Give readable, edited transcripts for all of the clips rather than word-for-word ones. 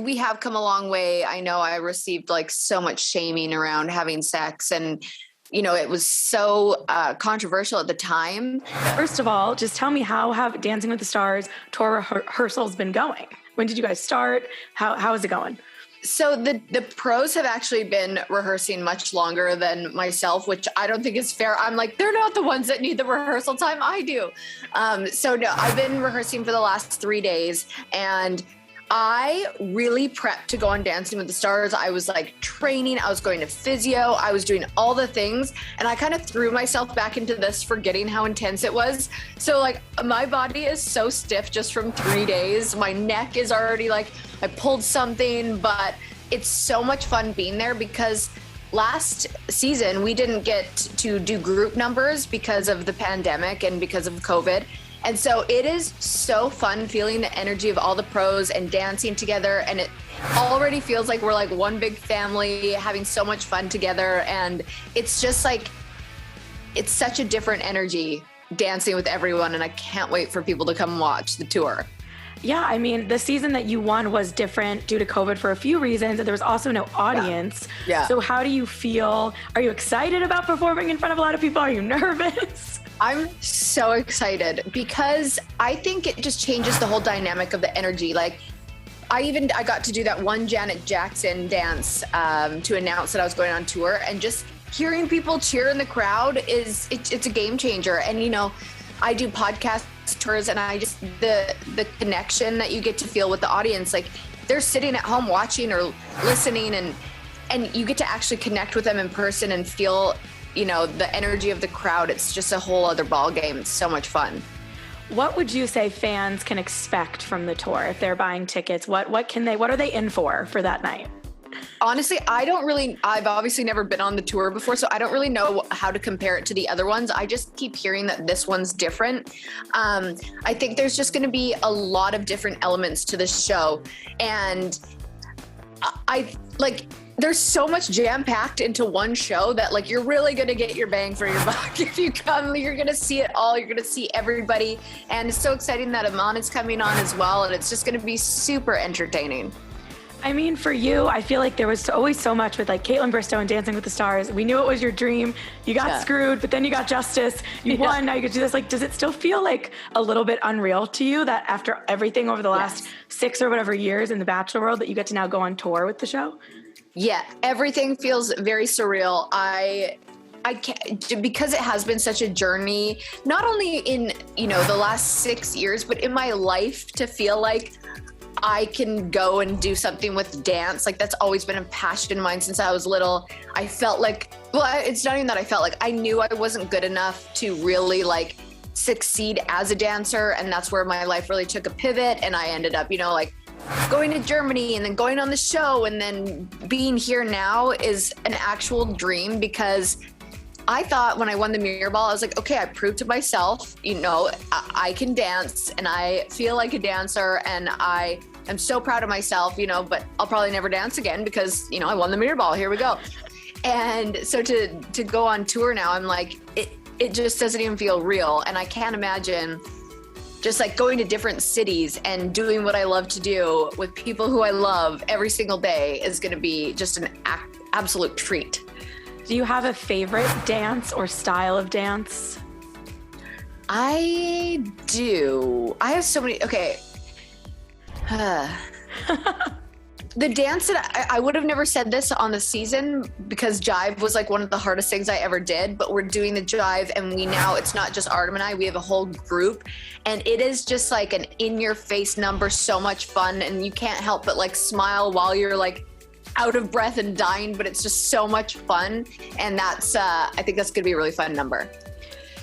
we have come a long way. I know I received like so much shaming around having sex, and it was so controversial at the time. First of all, just tell me, how have Dancing with the Stars Torah rehearsals been going? When did you guys start? How is it going? So the pros have actually been rehearsing much longer than myself, which I don't think is fair. I'm like, they're not the ones that need the rehearsal time. I do. So no, I've been rehearsing for the last 3 days, and I really prepped to go on Dancing with the Stars. I was like training, I was going to physio, I was doing all the things, and I kind of threw myself back into this forgetting how intense it was. So like my body is so stiff just from 3 days. My neck is already like, I pulled something, but it's so much fun being there because last season we didn't get to do group numbers because of the pandemic and because of COVID. And so it is so fun feeling the energy of all the pros and dancing together. And it already feels like we're like one big family having so much fun together. And it's just like, it's such a different energy dancing with everyone. And I can't wait for people to come watch the tour. Yeah, I mean, the season that you won was different due to COVID for a few reasons. And there was also no audience. Yeah. So how do you feel? Are you excited about performing in front of a lot of people? Are you nervous? I'm so excited because I think it just changes the whole dynamic of the energy. Like I got to do that one Janet Jackson dance to announce that I was going on tour, and just hearing people cheer in the crowd it's a game changer. And I do podcast tours, and I just the connection that you get to feel with the audience, like they're sitting at home watching or listening, and you get to actually connect with them in person and feel the energy of the crowd. It's just a whole other ball game. It's so much fun. What would you say fans can expect from the tour if they're buying tickets? What are they in for that night? Honestly, I've obviously never been on the tour before, so I don't really know how to compare it to the other ones. I just keep hearing that this one's different. I think there's just going to be a lot of different elements to the show. And there's so much jam-packed into one show that like you're really going to get your bang for your buck. If you come, you're going to see it all. You're going to see everybody. And it's so exciting that Iman is coming on as well. And it's just going to be super entertaining. I mean, for you, I feel like there was always so much with like Kaitlyn Bristowe and Dancing with the Stars. We knew it was your dream. You got screwed, but then you got justice. You won. Now you get to do this. Like, does it still feel like a little bit unreal to you that after everything over the last 6 or whatever years in the Bachelor world that you get to now go on tour with the show? Yeah, everything feels very surreal. I can't, because it has been such a journey, not only in, the last 6 years, but in my life, to feel like I can go and do something with dance. Like that's always been a passion of mine since I was little. I felt like, it's not even that I felt like, I knew I wasn't good enough to really like succeed as a dancer. And that's where my life really took a pivot. And I ended up, going to Germany and then going on the show, and then being here now is an actual dream, because I thought when I won the mirror ball, I was like, okay, I proved to myself, I can dance and I feel like a dancer, and I am so proud of myself, but I'll probably never dance again because, I won the mirror ball. Here we go. And so to go on tour now, I'm like, it just doesn't even feel real. And I can't imagine just like going to different cities and doing what I love to do with people who I love every single day is going to be just an absolute treat. Do you have a favorite dance or style of dance? I do. I have so many. Okay. The dance that I would have never said this on the season because jive was like one of the hardest things I ever did, but we're doing the jive, and it's not just Artem and I, we have a whole group, and it is just like an in-your-face number, so much fun, and you can't help but like smile while you're like out of breath and dying, but it's just so much fun. And that's, I think that's gonna be a really fun number.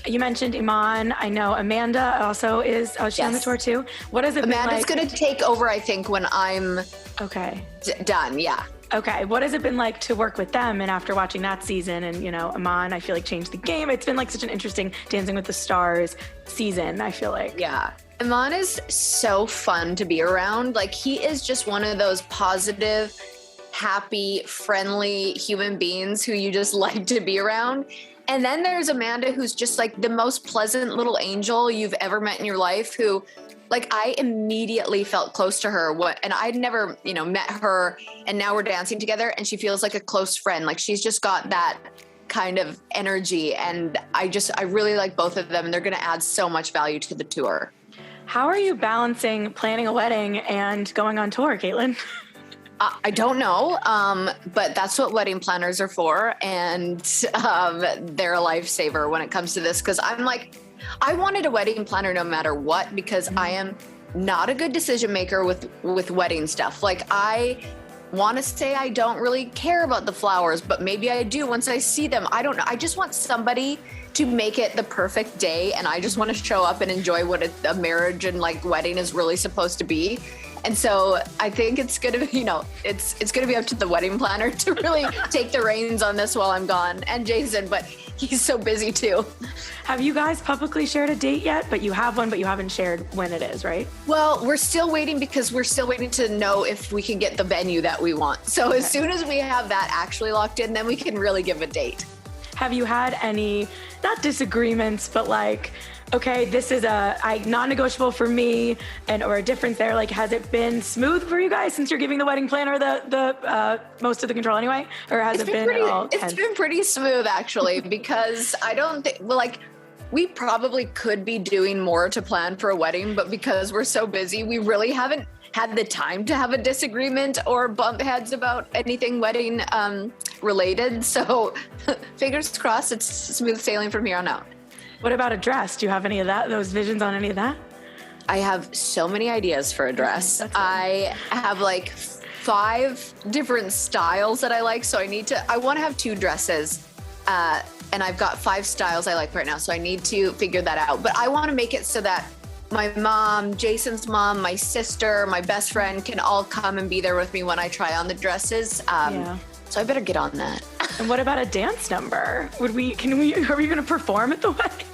You mentioned Iman. I know Amanda also is, she's on the tour too. What has it been like? Amanda's gonna take over, I think, when I'm done, yeah. Okay, what has it been like to work with them? And after watching that season and, Iman, I feel like changed the game. It's been like such an interesting Dancing with the Stars season, I feel like. Yeah. Iman is so fun to be around. Like, he is just one of those positive, happy, friendly human beings who you just like to be around. And then there's Amanda, who's just like the most pleasant little angel you've ever met in your life, who Like I immediately felt close to her. And I'd never, met her, and now we're dancing together and she feels like a close friend. Like she's just got that kind of energy. And I really like both of them, and they're going to add so much value to the tour. How are you balancing planning a wedding and going on tour, Kaitlyn? I don't know, but that's what wedding planners are for. And they're a lifesaver when it comes to this. Because I'm like, I wanted a wedding planner no matter what, because I am not a good decision maker with wedding stuff. Like I want to say I don't really care about the flowers, but maybe I do once I see them. I don't know. I just want somebody to make it the perfect day. And I just want to show up and enjoy what a marriage and like wedding is really supposed to be. And so I think it's going to be, it's going to be up to the wedding planner to really take the reins on this while I'm gone, and Jason, but he's so busy too. Have you guys publicly shared a date yet? But you have one, but you haven't shared when it is, right? Well, we're still waiting because we're still waiting to know if we can get the venue that we want. So as soon as we have that actually locked in, then we can really give a date. Have you had any, not disagreements, but like, okay, this is a non-negotiable for me, or a difference there? Like, has it been smooth for you guys since you're giving the wedding planner the most of the control anyway? Or has it been at all tense? It's been pretty smooth actually, because I don't think, we probably could be doing more to plan for a wedding, but because we're so busy, we really haven't had the time to have a disagreement or bump heads about anything wedding related. So fingers crossed, it's smooth sailing from here on out. What about a dress? Do you have any of that, those visions on any of that? I have so many ideas for a dress. I have like 5 different styles that I like. So I want to have 2 dresses. And I've got 5 styles I like right now. So I need to figure that out. But I want to make it so that my mom, Jason's mom, my sister, my best friend can all come and be there with me when I try on the dresses. So I better get on that. And what about a dance number? Are we going to perform at the wedding?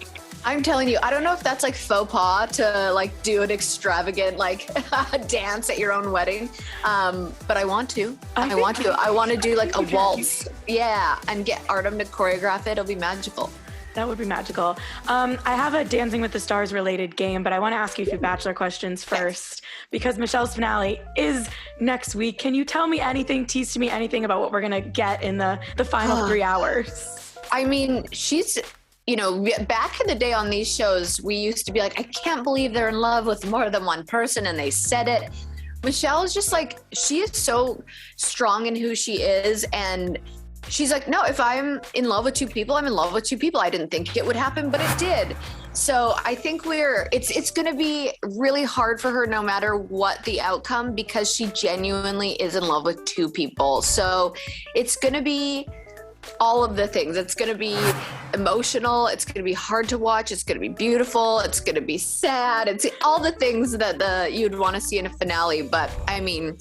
I'm telling you, I don't know if that's like faux pas to like do an extravagant like dance at your own wedding. But I want to. I want to do like a waltz. Yeah. And get Artem to choreograph it. It'll be magical. That would be magical. I have a Dancing with the Stars related game, but I want to ask you a few Bachelor questions first, because Michelle's finale is next week. Can you tell me anything, tease to me anything about what we're going to get in the final 3 hours? I mean, she's, back in the day on these shows, we used to be like, I can't believe they're in love with more than one person, and they said it. Michelle is just like, she is so strong in who she is, and she's like, no, if I'm in love with 2 people, I'm in love with 2 people. I didn't think it would happen, but it did. So I think it's going to be really hard for her no matter what the outcome, because she genuinely is in love with 2 people. So it's going to be all of the things. It's going to be emotional. It's going to be hard to watch. It's going to be beautiful. It's going to be sad. It's all the things that you'd want to see in a finale. But I mean,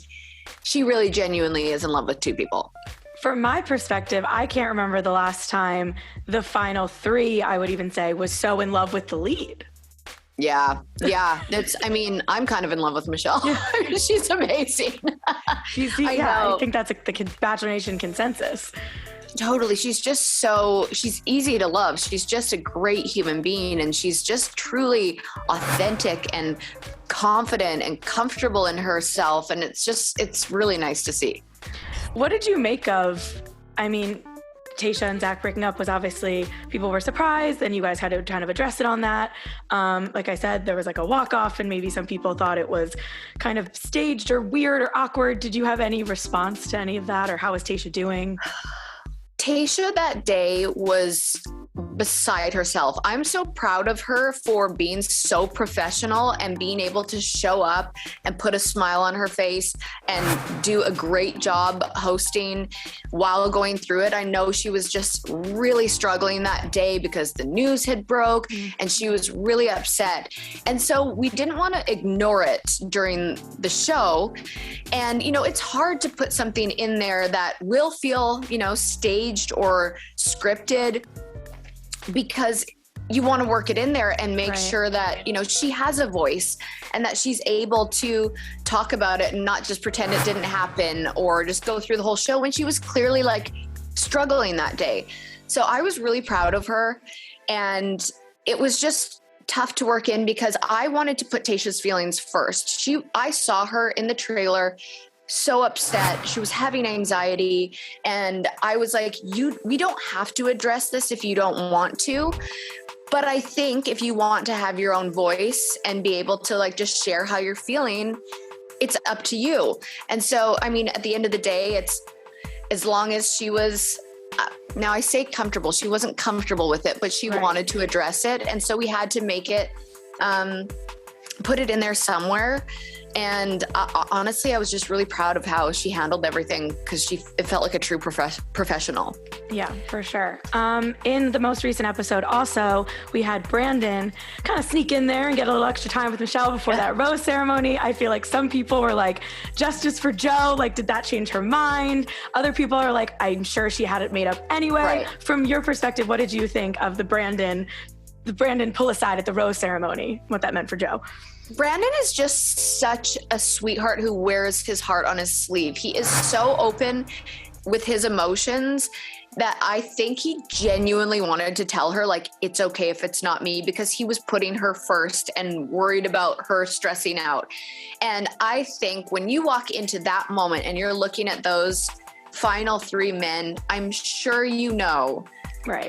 she really genuinely is in love with 2 people. From my perspective, I can't remember the last time the final 3, I would even say, was so in love with the lead. Yeah. I'm kind of in love with Michelle. She's amazing. I think that's the Bachelor Nation consensus. Totally. She's easy to love. She's just a great human being, and she's just truly authentic and confident and comfortable in herself. And it's really nice to see. What did you make of, Tayshia and Zach breaking up was obviously, people were surprised, and you guys had to kind of address it on that. Like I said, there was like a walk-off, and maybe some people thought it was kind of staged or weird or awkward. Did you have any response to any of that, or how was Tayshia doing? Tayshia that day was beside herself. I'm so proud of her for being so professional and being able to show up and put a smile on her face and do a great job hosting while going through it. I know she was just really struggling that day because the news had broke and she was really upset. And so we didn't want to ignore it during the show. And, it's hard to put something in there that will feel, staged or scripted, because you want to work it in there and make sure that, she has a voice and that she's able to talk about it and not just pretend it didn't happen or just go through the whole show when she was clearly like struggling that day. So I was really proud of her, and it was just tough to work in because I wanted to put Tayshia's feelings first. I saw her in the trailer so upset. She was having anxiety. And I was like, we don't have to address this if you don't want to. But I think if you want to have your own voice and be able to like just share how you're feeling, it's up to you. And so, I mean, at the end of the day, it's as long as she was, now I say comfortable, she wasn't comfortable with it, but she wanted to address it. And so we had to make it, put it in there somewhere. And honestly, I was just really proud of how she handled everything because it felt like a true professional. Yeah, for sure. In the most recent episode also, we had Brandon kind of sneak in there and get a little extra time with Michelle before that rose ceremony. I feel like some people were like, justice for Joe. Like, did that change her mind? Other people are like, I'm sure she had it made up anyway. Right. From your perspective, what did you think of the Brandon pull aside at the rose ceremony, what that meant for Joe? Brandon is just such a sweetheart who wears his heart on his sleeve. He is so open with his emotions that I think he genuinely wanted to tell her, like, it's okay if it's not me, because he was putting her first and worried about her stressing out. And I think when you walk into that moment and you're looking at those final 3 men, I'm sure you know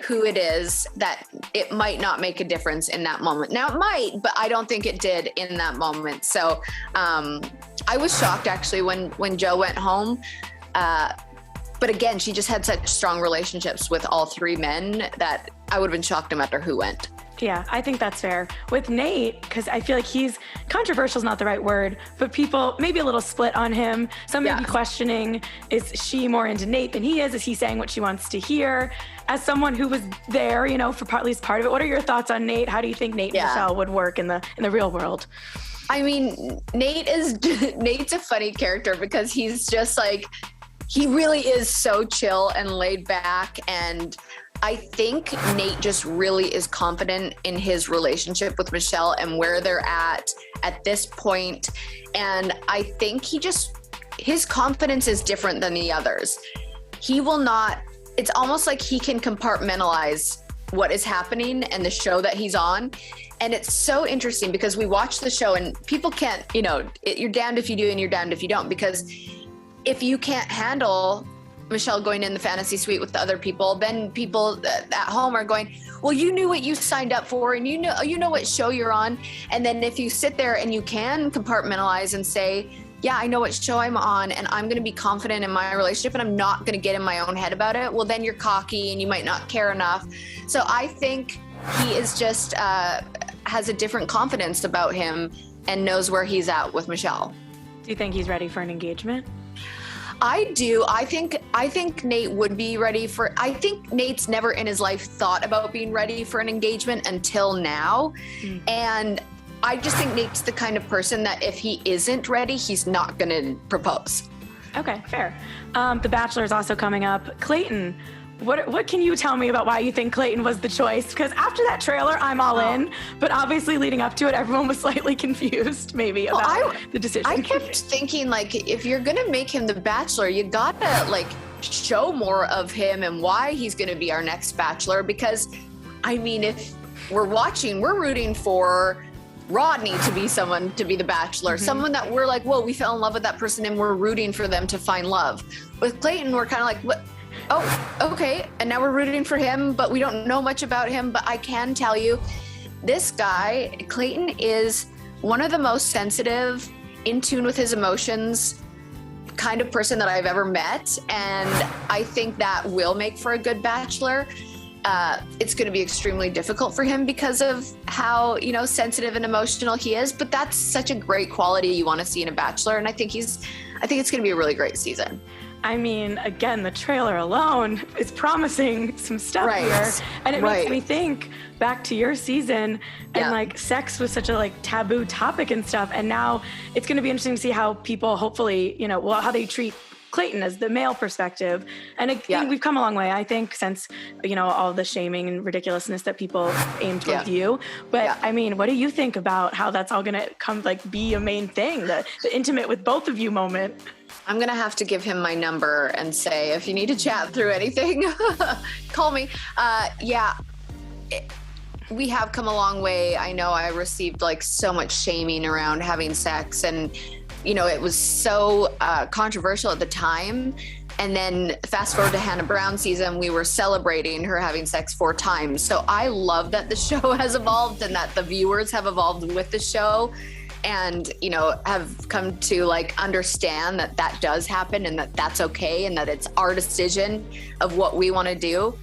who it is, that it might not make a difference in that moment. Now it might, but I don't think it did in that moment. So I was shocked actually when Joe went home. But again, she just had such strong relationships with all 3 men that I would have been shocked no matter who went. Yeah, I think that's fair. With Nayte, because I feel like he's controversial is not the right word, but people maybe a little split on him. Some may be questioning, is she more into Nayte than he is? Is he saying what she wants to hear? As someone who was there, you know, for at least part of it, what are your thoughts on Nayte? How do you think Nayte and Michelle would work in the real world? I mean, Nate's a funny character because he's just like, he really is so chill and laid back. And I think Nayte just really is confident in his relationship with Michelle and where they're at this point. And I think his confidence is different than the others. He will not, it's almost like he can compartmentalize what is happening and the show that he's on. And it's so interesting because we watch the show and people can't, you know, you're damned if you do and you're damned if you don't, because if you can't handle Michelle going in the fantasy suite with the other people, then people at home are going, well, you knew what you signed up for and you know what show you're on. And then if you sit there and you can compartmentalize and say, yeah, I know what show I'm on and I'm going to be confident in my relationship and I'm not going to get in my own head about it, well, then you're cocky and you might not care enough. So I think he is just has a different confidence about him and knows where he's at with Michelle. Do you think he's ready for an engagement? I do. I think Nayte would be ready for, I think Nate's never in his life thought about being ready for an engagement until now. And I just think Nate's the kind of person that if he isn't ready, he's not going to propose. Okay, fair. The Bachelor is also coming up. Clayton, what can you tell me about why you think Clayton was the choice? Because after that trailer, I'm all in. But obviously leading up to it, everyone was slightly confused maybe about the decision. I kept thinking, like, if you're going to make him the Bachelor, you got to, like, show more of him and why he's going to be our next Bachelor. Because, I mean, if we're watching, we're rooting for Rodney to be someone to be the Bachelor, someone that we're like, whoa, we fell in love with that person and we're rooting for them to find love. With Clayton, we're kind of like, what? Oh, okay. And now we're rooting for him, but we don't know much about him. But I can tell you, this guy, Clayton, is one of the most sensitive, in tune with his emotions kind of person that I've ever met. And I think that will make for a good Bachelor. It's going to be extremely difficult for him because of how, you know, sensitive and emotional he is. But that's such a great quality you want to see in a Bachelor. And I think it's going to be a really great season. I mean, again, the trailer alone is promising some stuff here. And it makes me think back to your season and like sex was such a like taboo topic and stuff. And now it's going to be interesting to see how people hopefully, you know, how they treat Clayton as the male perspective. And I think we've come a long way, I think, since, you know, all the shaming and ridiculousness that people aim towards you. But I mean, what do you think about how that's all going to come, like, be a main thing, the intimate with both of you moment? I'm going to have to give him my number and say, if you need to chat through anything, call me. we have come a long way. I know I received like so much shaming around having sex, and it was so controversial at the time. And then fast forward to Hannah Brown's season, we were celebrating her having sex 4 times. So I love that the show has evolved and that the viewers have evolved with the show, and have come to like understand that that does happen and that that's okay and that it's our decision of what we want to do.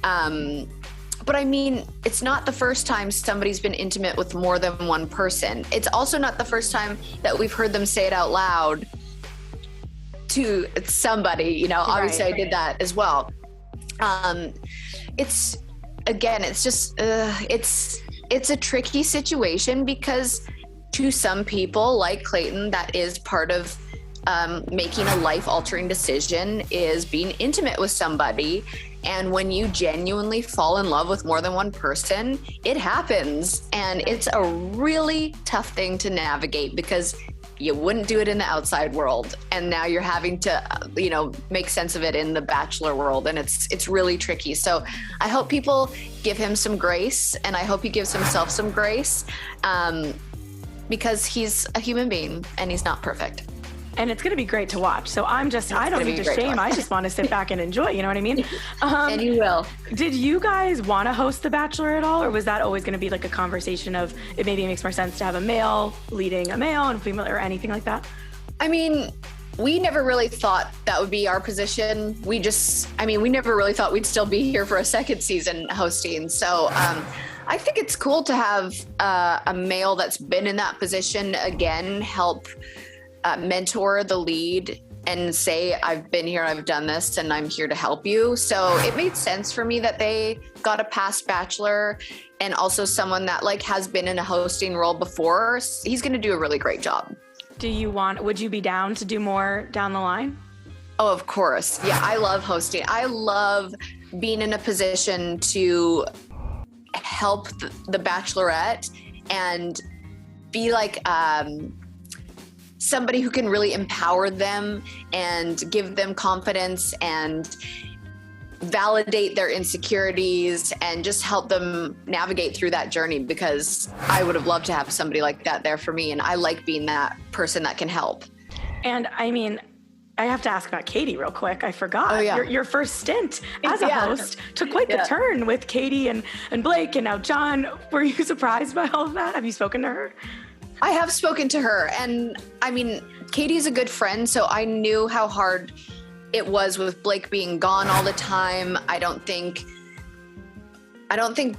But I mean, it's not the first time somebody's been intimate with more than one person. It's also not the first time that we've heard them say it out loud to somebody, obviously I did that as well. It's just, it's a tricky situation, because to some people like Clayton, that is part of making a life-altering decision, is being intimate with somebody. And when you genuinely fall in love with more than one person, it happens. And it's a really tough thing to navigate, because you wouldn't do it in the outside world. And now you're having to, make sense of it in the Bachelor world. And it's really tricky. So I hope people give him some grace, and I hope he gives himself some grace, because he's a human being and he's not perfect. And it's going to be great to watch. So I don't need to shame. I just want to sit back and enjoy. You know what I mean? And you will. Did you guys want to host The Bachelor at all? Or was that always going to be like a conversation of it maybe makes more sense to have a male leading a male and female, or anything like that? I mean, we never really thought that would be our position. We never really thought we'd still be here for a second season hosting. So I think it's cool to have a male that's been in that position again help mentor the lead and say, I've been here, I've done this, and I'm here to help you. So it made sense for me that they got a past Bachelor and also someone that like has been in a hosting role before. He's going to do a really great job. Would you be down to do more down the line? Oh, of course. Yeah, I love hosting. I love being in a position to help the Bachelorette and be like, somebody who can really empower them and give them confidence and validate their insecurities and just help them navigate through that journey, because I would have loved to have somebody like that there for me. And I like being that person that can help. And I mean, I have to ask about Katie real quick. I forgot. Oh, yeah. Your first stint as a host took quite the turn with Katie and Blake and now John. Were you surprised by all of that? Have you spoken to her? I have spoken to her, and I mean, Katie's a good friend, so I knew how hard it was with Blake being gone all the time. I don't think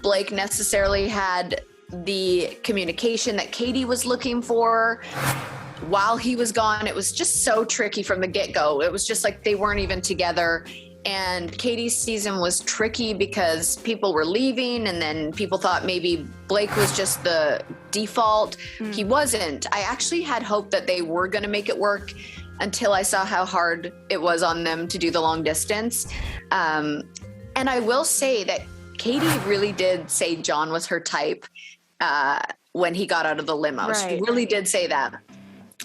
Blake necessarily had the communication that Katie was looking for while he was gone. It was just so tricky from the get-go. It was just like they weren't even together. And Katie's season was tricky because people were leaving, and then people thought maybe Blake was just the default. He wasn't. I actually had hope that they were going to make it work until I saw how hard it was on them to do the long distance. And I will say that Katie really did say John was her type when he got out of the limo. Right. She really did say that.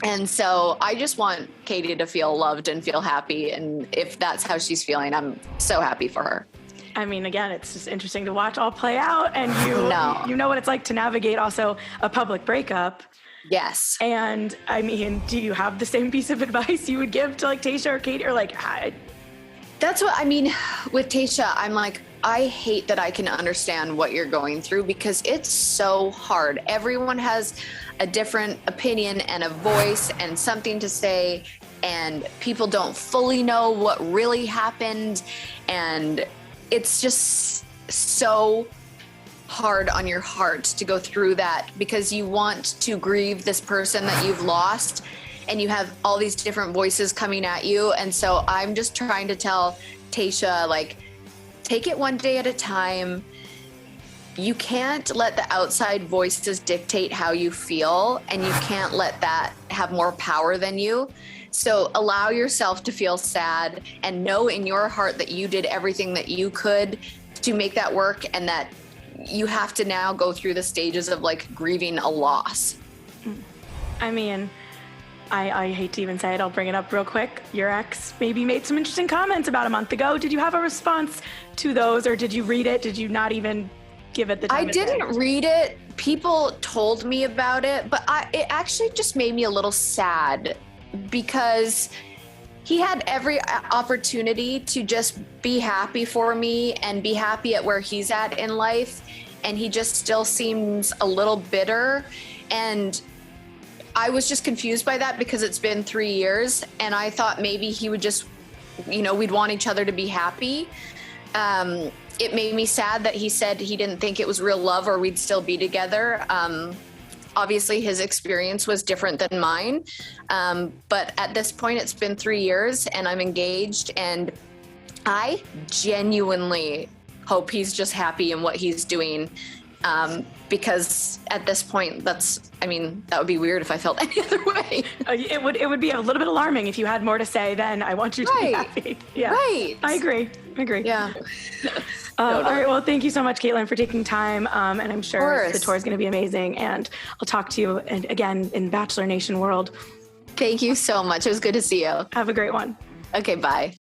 And so I just want Katie to feel loved and feel happy. And if that's how she's feeling, I'm so happy for her. I mean, again, it's just interesting to watch all play out. And you know what it's like to navigate also a public breakup. Yes. And I mean, do you have the same piece of advice you would give to like Tayshia or Katie, or like? That's what I mean with Tayshia. I'm like, I hate that I can understand what you're going through, because it's so hard. Everyone has a different opinion and a voice and something to say, and people don't fully know what really happened. And it's just so hard on your heart to go through that, because you want to grieve this person that you've lost, and you have all these different voices coming at you. And so I'm just trying to tell Tayshia, like, take it one day at a time. You can't let the outside voices dictate how you feel, and you can't let that have more power than you. So allow yourself to feel sad, and know in your heart that you did everything that you could to make that work, and that you have to now go through the stages of like grieving a loss. I mean, I hate to even say it, I'll bring it up real quick. Your ex maybe made some interesting comments about a month ago. Did you have a response to those, or did you read it? Did you not even give it the time I didn't read it. People told me about it, but it actually just made me a little sad because he had every opportunity to just be happy for me and be happy at where he's at in life. And he just still seems a little bitter. And I was just confused by that because it's been 3 years. And I thought maybe he would just, we'd want each other to be happy. It made me sad that he said he didn't think it was real love or we'd still be together. Obviously, his experience was different than mine. But at this point, it's been 3 years and I'm engaged. And I genuinely hope he's just happy in what he's doing. Because at this point, that would be weird if I felt any other way. It would be a little bit alarming if you had more to say than I want you to be happy. Yeah. Right. I agree. Yeah. All right. Well, thank you so much, Kaitlyn, for taking time. And I'm sure the tour is going to be amazing. And I'll talk to you again in Bachelor Nation world. Thank you so much. It was good to see you. Have a great one. Okay, bye.